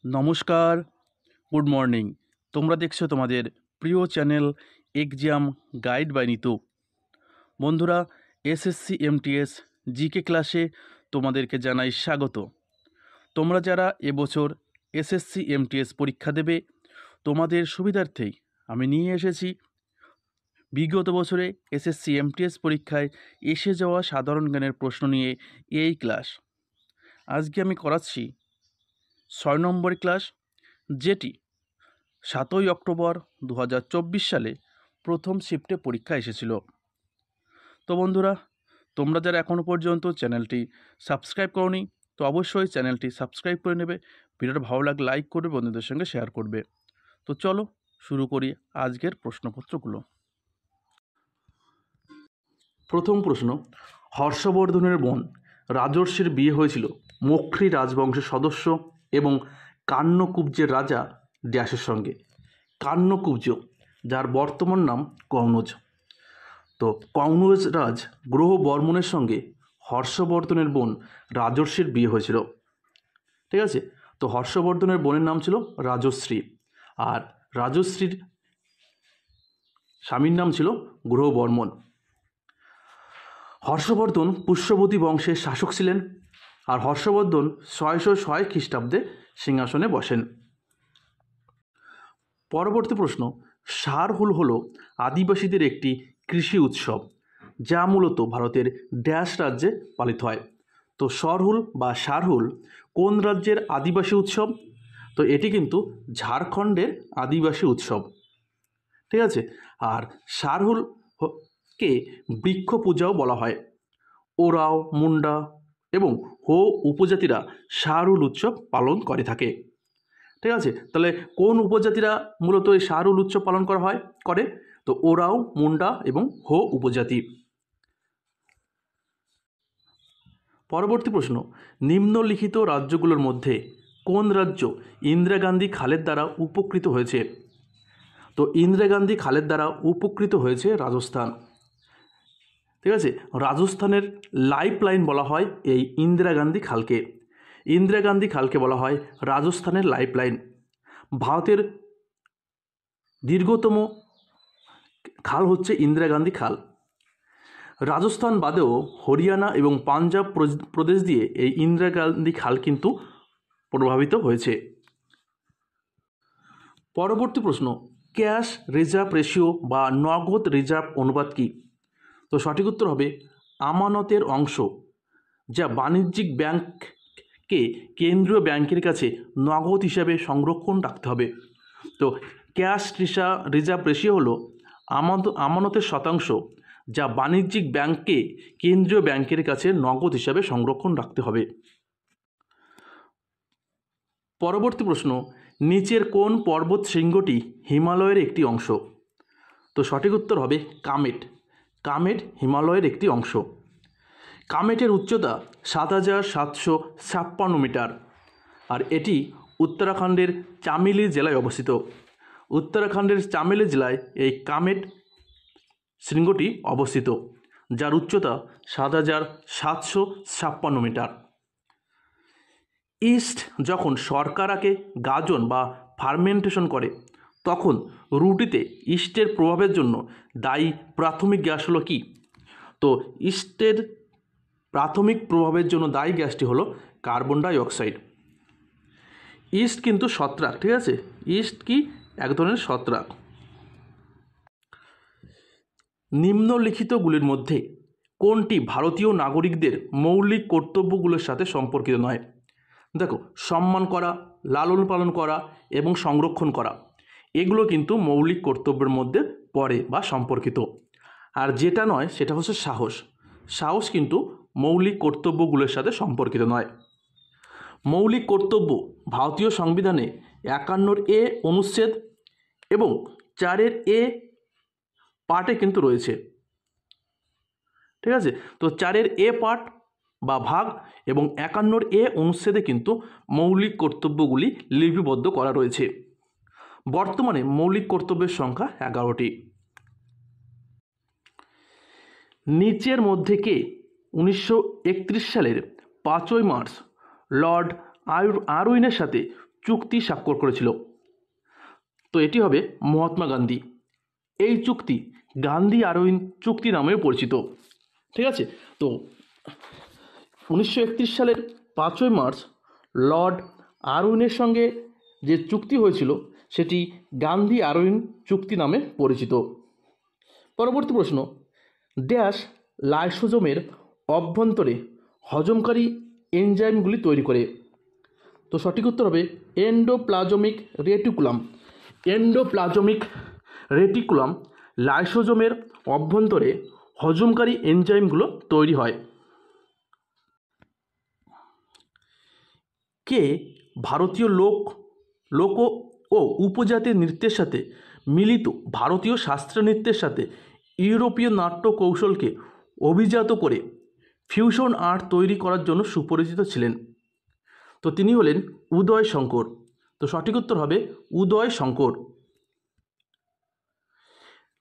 নমস্কার, good morning. তোমরা দেখছো তোমাদের প্রিয় channel exam guide by Nitu. বন্ধুরা, এসএসসি এমটিএস জিকে ক্লাসে তোমাদেরকে জানাই স্বাগত। তোমরা যারা এবছর এসএসসি এমটিএস পরীক্ষা দেবে, তোমাদের সুবিধার্থেই আমি নিয়ে এসেছি বিগত বছরে এসএসসি এমটিএস পরীক্ষায় এসে যাওয়া সাধারণ জ্ঞানের প্রশ্ন নিয়ে এই ক্লাস। আজকে আমি করাচ্ছি 6 নম্বর ক্লাস, যেটি 7ই অক্টোবর 2024 সালে প্রথম শিফটে পরীক্ষা এসেছিল। তো বন্ধুরা, তোমরা যারা এখনও পর্যন্ত চ্যানেলটি সাবস্ক্রাইব করোনি, তো অবশ্যই চ্যানেলটি সাবস্ক্রাইব করে নেবে। ভিডিওটা ভালো লাগলে লাইক করবে, বন্ধুদের সঙ্গে শেয়ার করবে। তো চলো শুরু করি আজকের প্রশ্নপত্রগুলো। প্রথম প্রশ্ন, হর্ষবর্ধনের বোন রাজর্ষির বিয়ে হয়েছিল মৌখরী রাজবংশের সদস্য এবং কান্যকুব্জের রাজা ড্যাশের সঙ্গে। কান্যকুব্জ, যার বর্তমান নাম কনৌজ। তো কনৌজ রাজ গ্রহ বর্মনের সঙ্গে হর্ষবর্ধনের বোন রাজর্ষির বিয়ে হয়েছিল। ঠিক আছে, তো হর্ষবর্ধনের বোনের নাম ছিল রাজশ্রী, আর রাজশ্রীর স্বামীর নাম ছিল গ্রহ বর্মন। হর্ষবর্ধন পুষ্যবতী বংশের শাসক ছিলেন, আর হর্ষবর্ধন 606 খ্রিস্টাব্দে সিংহাসনে বসেন। পরবর্তী প্রশ্ন, সারহুল হল আদিবাসীদের একটি কৃষি উৎসব, যা মূলত ভারতের ড্যাশ রাজ্যে পালিত হয়। তো সরহুল বা সারহুল কোন রাজ্যের আদিবাসী উৎসব? তো এটি কিন্তু ঝাড়খণ্ডের আদিবাসী উৎসব। ঠিক আছে, আর সারহুলকে বৃক্ষ পূজাও বলা হয়। ওরাও, মুন্ডা এবং হো উপজাতিরা সারহুল উৎসব পালন করে থাকে। ঠিক আছে, তাহলে কোন উপজাতিরা মূলত এই সারহুল উৎসব পালন করে? তো ওরাও, মুন্ডা এবং হো উপজাতি। পরবর্তী প্রশ্ন, নিম্নলিখিত রাজ্যগুলোর মধ্যে কোন রাজ্য ইন্দিরা গান্ধী খালের দ্বারা উপকৃত হয়েছে? তো ইন্দিরা গান্ধী খালের দ্বারা উপকৃত হয়েছে রাজস্থান। ঠিক আছে, রাজস্থানের লাইফ লাইন বলা হয় এই ইন্দিরা গান্ধী খালকে। ইন্দিরা গান্ধী খালকে বলা হয় রাজস্থানের লাইফ লাইন। ভারতের দীর্ঘতম খাল হচ্ছে ইন্দিরা গান্ধী খাল। রাজস্থান বাদেও হরিয়ানা এবং পাঞ্জাব প্রদেশ দিয়ে এই ইন্দিরা গান্ধী খাল কিন্তু প্রভাবিত হয়েছে। পরবর্তী প্রশ্ন, ক্যাশ রিজার্ভ রেশিও বা নগদ রিজার্ভ অনুপাত কী? তো সঠিক উত্তর হবে আমানতের অংশ, যা বাণিজ্যিক ব্যাংককে কেন্দ্রীয় ব্যাংকের কাছে নগদ হিসাবে সংরক্ষণ রাখতে হবে। তো ক্যাশ রিজার্ভ রেশিও হলো আমানতের শতাংশ, যা বাণিজ্যিক ব্যাংককে কেন্দ্রীয় ব্যাংকের কাছে নগদ হিসাবে সংরক্ষণ রাখতে হবে। পরবর্তী প্রশ্ন, নিচের কোন পর্বত শৃঙ্গটি হিমালয়ের একটি অংশ? তো সঠিক উত্তর হবে কামেট। কামেট হিমালয়ের একটি অংশ। কামেটের উচ্চতা 7756 মিটার, আর এটি উত্তরাখণ্ডের চামেলি জেলায় অবস্থিত। উত্তরাখণ্ডের চামেলি জেলায় এই কামেট শৃঙ্গটি অবস্থিত, যার উচ্চতা 7756 মিটার। ইস্ট যখন শর্করাকে গাজন বা ফার্মেন্টেশন করে, তখন রুটিতে ইস্টের প্রভাবের জন্য দায়ী প্রাথমিক গ্যাস হলো কি? তো ইস্টের প্রাথমিক প্রভাবের জন্য দায়ী গ্যাসটি হলো কার্বন ডাই অক্সাইড। ইস্ট কিন্তু ছত্রাক। ঠিক আছে, ইস্ট কি এক ধরনের ছত্রাক। নিম্নলিখিতগুলির মধ্যে কোনটি ভারতীয় নাগরিকদের মৌলিক কর্তব্যগুলোর সাথে সম্পর্কিত নয়? দেখো, সম্মান করা, লালন পালন করা এবং সংরক্ষণ করা, এগুলো কিন্তু মৌলিক কর্তব্যের মধ্যে পড়ে বা সম্পর্কিত। আর যেটা নয় সেটা হচ্ছে সাহস। সাহস কিন্তু মৌলিক কর্তব্যগুলোর সাথে সম্পর্কিত নয়। মৌলিক কর্তব্য ভারতীয় সংবিধানে 51 অনুচ্ছেদ এবং 4 পার্টে কিন্তু রয়েছে। ঠিক আছে, তো 4 পার্ট বা ভাগ এবং 51 অনুচ্ছেদে কিন্তু মৌলিক কর্তব্যগুলি লিপিবদ্ধ করা রয়েছে। বর্তমানে মৌলিক কর্তব্যের সংখ্যা 11টি। নিচের মধ্যে কে 1931 সালের 5ই মার্চ লর্ড আরউইনের সাথে চুক্তি স্বাক্ষর করেছিল? তো এটি হবে মহাত্মা গান্ধী। এই চুক্তি গান্ধী আরউইন চুক্তি নামেও পরিচিত। ঠিক আছে, তো 1931 সালের 5ই মার্চ লর্ড আরউইনের সঙ্গে যে চুক্তি হয়েছিল সেটি গান্ধী আরউইন চুক্তি নামে পরিচিত। পরবর্তী প্রশ্ন, ড্যাশ লাইসোজোমের অভ্যন্তরে হজমকারী এনজাইমগুলি তৈরি করে? তো সঠিক উত্তর হবে এন্ডোপ্লাজমিক রেটিকুলাম। এন্ডোপ্লাজমিক রেটিকুলাম লাইসোজোমের অভ্যন্তরে হজমকারী এনজাইমগুলো তৈরি হয়। কে ভারতীয় লোক ও উপজাতীয় নৃত্যের সাথে মিলিত ভারতীয় শাস্ত্রীয় নৃত্যের সাথে ইউরোপীয় নাট্য কৌশলকে অভিজাত করে ফিউশন আর্ট তৈরি করার জন্য সুপরিচিত ছিলেন? তো তিনি হলেন উদয় শঙ্কর। তো সঠিক উত্তর হবে উদয় শঙ্কর।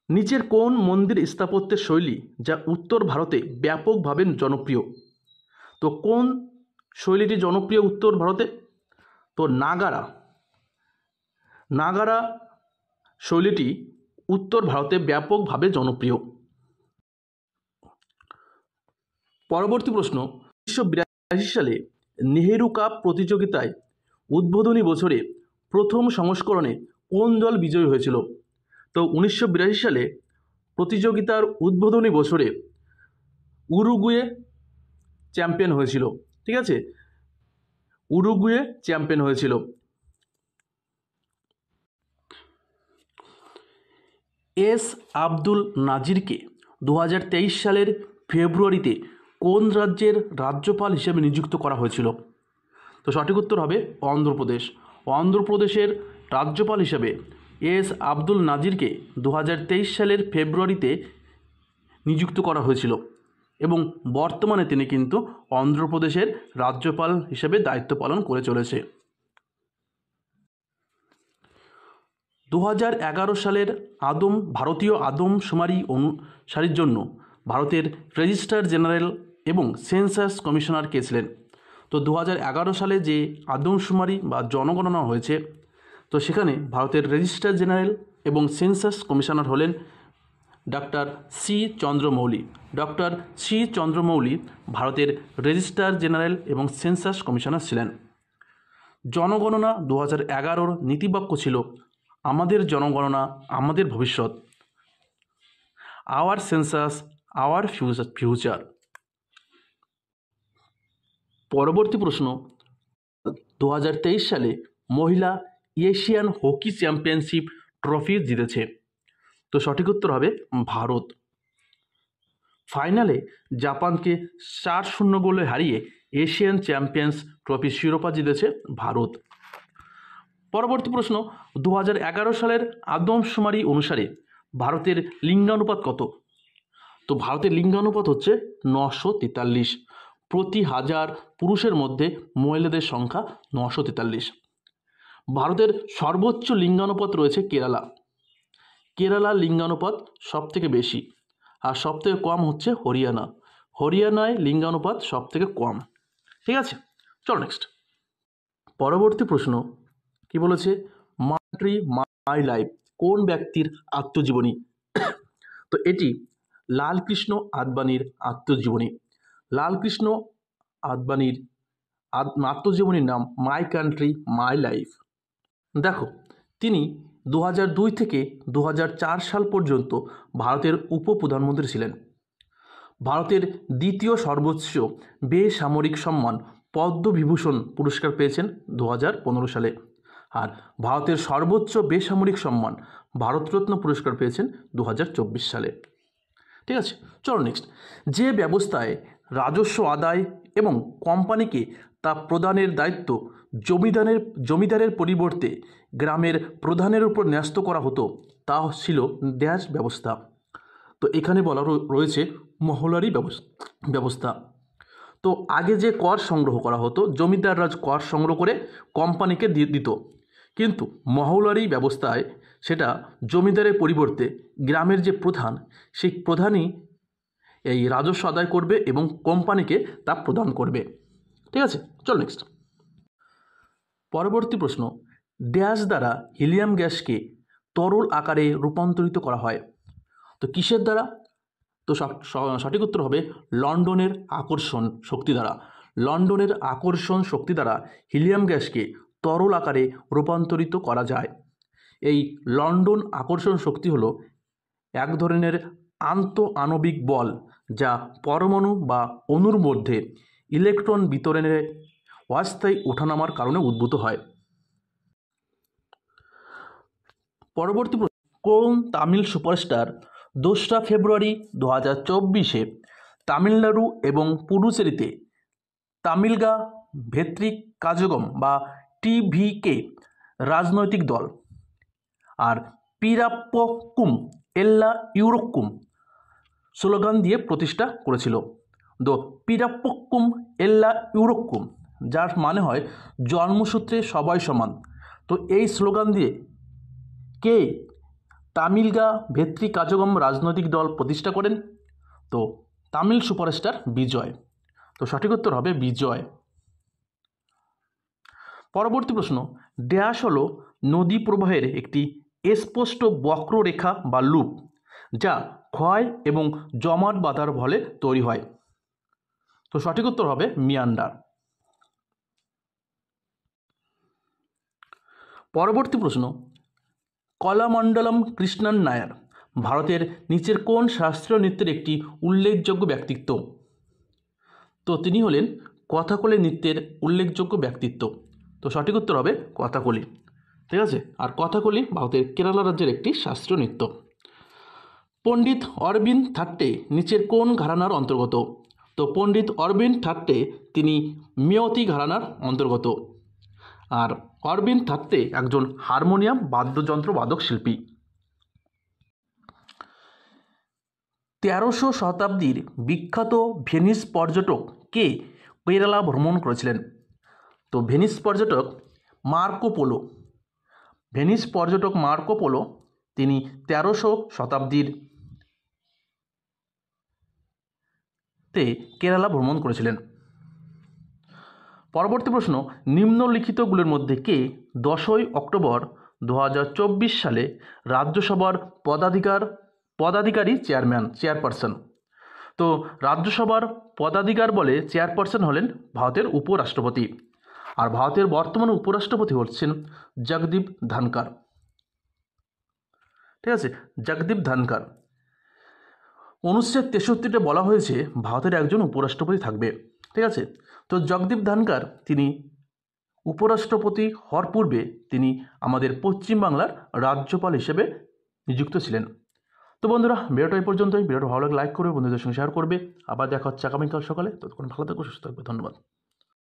নিচের কোন মন্দির স্থাপত্যের শৈলী যা উত্তর ভারতে ব্যাপকভাবে জনপ্রিয়? তো কোন শৈলীটি জনপ্রিয় উত্তর ভারতে? তো নাগারা শৈলীটি উত্তর ভারতে ব্যাপকভাবে জনপ্রিয়। পরবর্তী প্রশ্ন, 1982 সালে নেহেরু কাপ প্রতিযোগিতায় উদ্বোধনী বছরে প্রথম সংস্করণে কোন দল বিজয়ী হয়েছিল? তো 1982 সালে প্রতিযোগিতার উদ্বোধনী বছরে উরুগুয়ে চ্যাম্পিয়ন হয়েছিল। ঠিক আছে, উরুগুয়ে চ্যাম্পিয়ন হয়েছিল। এস আব্দুল নাজিরকে 2023 সালের ফেব্রুয়ারিতে কোন রাজ্যের রাজ্যপাল হিসেবে নিযুক্ত করা হয়েছিল? তো সঠিক উত্তর হবে অন্ধ্রপ্রদেশ। অন্ধ্রপ্রদেশের রাজ্যপাল হিসেবে এস আব্দুল নাজিরকে 2023 সালের ফেব্রুয়ারিতে নিযুক্ত করা হয়েছিল এবং বর্তমানে তিনি কিন্তু অন্ধ্রপ্রদেশের রাজ্যপাল হিসেবে দায়িত্ব পালন করে চলেছে। 2011 সালের ভারতীয় আদমশুমারি অনুসারীর জন্য ভারতের রেজিস্ট্রার জেনারেল এবং সেন্সাস কমিশনার কে ছিলেন? তো 2011 সালে যে আদমশুমারি বা জনগণনা হয়েছে, তো সেখানে ভারতের রেজিস্ট্রার জেনারেল এবং সেন্সাস কমিশনার হলেন doctor C Chandramouli. Doctor C Chandramouli ভারতের রেজিস্ট্রার জেনারেল এবং সেন্সাস কমিশনার ছিলেন। জনগণনা 2011 নীতিবাক্য ছিল আমাদের জনগণনা আমাদের ভবিষ্যৎ, আওয়ার সেন্সাস আওয়ার ফিউচার। পরবর্তী প্রশ্ন, 2023 সালে মহিলা এশিয়ান হকি চ্যাম্পিয়নশিপ ট্রফি জিতেছে? তো সঠিক উত্তর হবে ভারত। ফাইনালে জাপানকে 4-0 গোলে হারিয়ে এশিয়ান চ্যাম্পিয়ন্স ট্রফি শিরোপা জিতেছে ভারত। পরবর্তী প্রশ্ন, 2011 সালের আদমশুমারি অনুসারে ভারতের লিঙ্গানুপাত কত? তো ভারতের লিঙ্গানুপাত হচ্ছে 943। প্রতি 1000 পুরুষের মধ্যে মহিলাদের সংখ্যা 943। ভারতের সর্বোচ্চ লিঙ্গানুপাত রয়েছে কেরালার লিঙ্গানুপাত সবথেকে বেশি, আর সবথেকে কম হচ্ছে হরিয়ানায় লিঙ্গানুপাত সবথেকে কম। ঠিক আছে, চলো নেক্সট। পরবর্তী প্রশ্ন কি বলেছে, মাই কান্ট্রি মাই লাইফ কোন ব্যক্তির আত্মজীবনী? তো এটি লালকৃষ্ণ আদবানির আত্মজীবনী। লালকৃষ্ণ আদবানির আত্মজীবনীর নাম মাই কান্ট্রি মাই লাইফ। দেখো, তিনি 2002 থেকে 2004 সাল পর্যন্ত ভারতের উপপ্রধানমন্ত্রী ছিলেন। ভারতের দ্বিতীয় সর্বোচ্চ বেসামরিক সম্মান পদ্মবিভূষণ পুরস্কার পেয়েছেন 2015 সালে, আর ভারতের সর্বোচ্চ বেসামরিক সম্মান ভারতরত্ন পুরস্কার পেয়েছেন 2024 সালে। ঠিক আছে, চলো নেক্সট। যে ব্যবস্থায় রাজস্ব আদায় এবং কোম্পানিকে তা প্রদানের দায়িত্ব জমিদারের পরিবর্তে গ্রামের প্রধানের উপর ন্যস্ত করা হতো তা ছিল ড্যাশ ব্যবস্থা? তো এখানে বলা রয়েছে মহলারি ব্যবস্থা। তো আগে যে কর সংগ্রহ করা হতো, জমিদাররা কর সংগ্রহ করে কোম্পানিকে দিত, কিন্তু মহলারি ব্যবস্থায় সেটা জমিদারের পরিবর্তে গ্রামের যে প্রধান, সেই প্রধানই এই রাজস্ব আদায় করবে এবং কোম্পানিকে তা প্রদান করবে। ঠিক আছে, চল নেক্সট। পরবর্তী প্রশ্ন, ড্যাশ দ্বারা হিলিয়াম গ্যাসকে তরল আকারে রূপান্তরিত করা হয়? তো কিসের দ্বারা? তো সঠিক উত্তর হবে লন্ডনের আকর্ষণ শক্তি দ্বারা। লন্ডনের আকর্ষণ শক্তি দ্বারা হিলিয়াম গ্যাসকে তরল আকারে রূপান্তরিত করা যায়। এই লন্ডন আকর্ষণ শক্তি হলো এক ধরনের আন্তঃআণবিক বল যা পরমাণু বা অণুর মধ্যে ইলেকট্রন বিতরণের অস্থায়ী ওঠানামার কারণে উদ্ভূত হয়। পরবর্তী প্রশ্ন, কোন তামিল সুপারস্টার 2রা ফেব্রুয়ারি 2024 তামিলনাড়ু এবং পুডুচেরিতে তামিলগা ভেত্রি কাজগম বা টিভিকে রাজনৈতিক দল আর পিরাপ্পকুম এল্লা ইউরোক্কুম স্লোগান দিয়ে প্রতিষ্ঠা করেছিল? তো পিরাপ্পকুম এল্লা ইউরোক্কুম, যার মানে হয় জন্মসূত্রে সবাই সমান। তো এই স্লোগান দিয়ে কে তামিলগা ভেত্রি কাজগম রাজনৈতিক দল প্রতিষ্ঠা করেন? তো তামিল সুপারস্টার বিজয়। তো সঠিক উত্তর হবে বিজয়। পরবর্তী প্রশ্ন, ড্যাশ হলো নদী প্রবাহের একটি স্পষ্ট বক্ররেখা বা লুপ যা ক্ষয় এবং জমাট বাঁধার ফলে তৈরি হয়? তো সঠিক উত্তর হবে মিয়ান্ডার। পরবর্তী প্রশ্ন, কলামণ্ডলম কৃষ্ণন নায়ার ভারতের নিচের কোন শাস্ত্রীয় নৃত্যের একটি উল্লেখযোগ্য ব্যক্তিত্ব? তো তিনি হলেন কথাকলি নৃত্যের উল্লেখযোগ্য ব্যক্তিত্ব। তো সঠিক উত্তর হবে কথাকলি। ঠিক আছে, আর কথাকলি ভারতের কেরালা রাজ্যের একটি শাস্ত্রীয় নৃত্য। পণ্ডিত অরবিন্দ থাট্টে নিচের কোন ঘরানার অন্তর্গত? তো পণ্ডিত অরবিন্দ থাট্টে তিনি মেয়তি ঘরানার অন্তর্গত। আর অরবিন্দ থাট্টে একজন হারমোনিয়াম বাদ্যযন্ত্র বাদক শিল্পী। 1300 শতাব্দীর বিখ্যাত ভেনিস পর্যটক কে কেরালা ভ্রমণ করেছিলেন? তো ভেনিস পর্যটক মার্কো পোলো। ভেনিস পর্যটক মার্কো পোলো তিনি 1300 শতাব্দীর কেরালা ভ্রমণ করেছিলেন। পরবর্তী প্রশ্ন, নিম্নলিখিতগুলির মধ্যে কে 10ই অক্টোবর 2024 সালে রাজ্যসভার পদাধিকারী চেয়ারপারসন? তো রাজ্যসভার পদাধিকার বলে চেয়ারপারসন হলেন ভারতের উপরাষ্ট্রপতি, আর ভারতের বর্তমান উপরাষ্ট্রপতি হচ্ছেন জগদীপ ধনখড়। ঠিক আছে, জগদীপ ধনখড়। 1963-তে বলা হয়েছে ভারতের একজন উপরাষ্ট্রপতি থাকবে। ঠিক আছে, তো জগদীপ ধনখড় তিনি উপরাষ্ট্রপতি হওয়ার পূর্বে তিনি আমাদের পশ্চিমবাংলার রাজ্যপাল হিসেবে নিযুক্ত ছিলেন। তো বন্ধুরা, ভিডিওটা এই পর্যন্তই। ভিডিওটা ভালো লাগলে লাইক করবে, বন্ধুদের সঙ্গে শেয়ার করবে। আবার দেখা হচ্ছে আগামীকাল সকালে। ততক্ষণ ভালো থাকবে, সুস্থ থাকবে। ধন্যবাদ।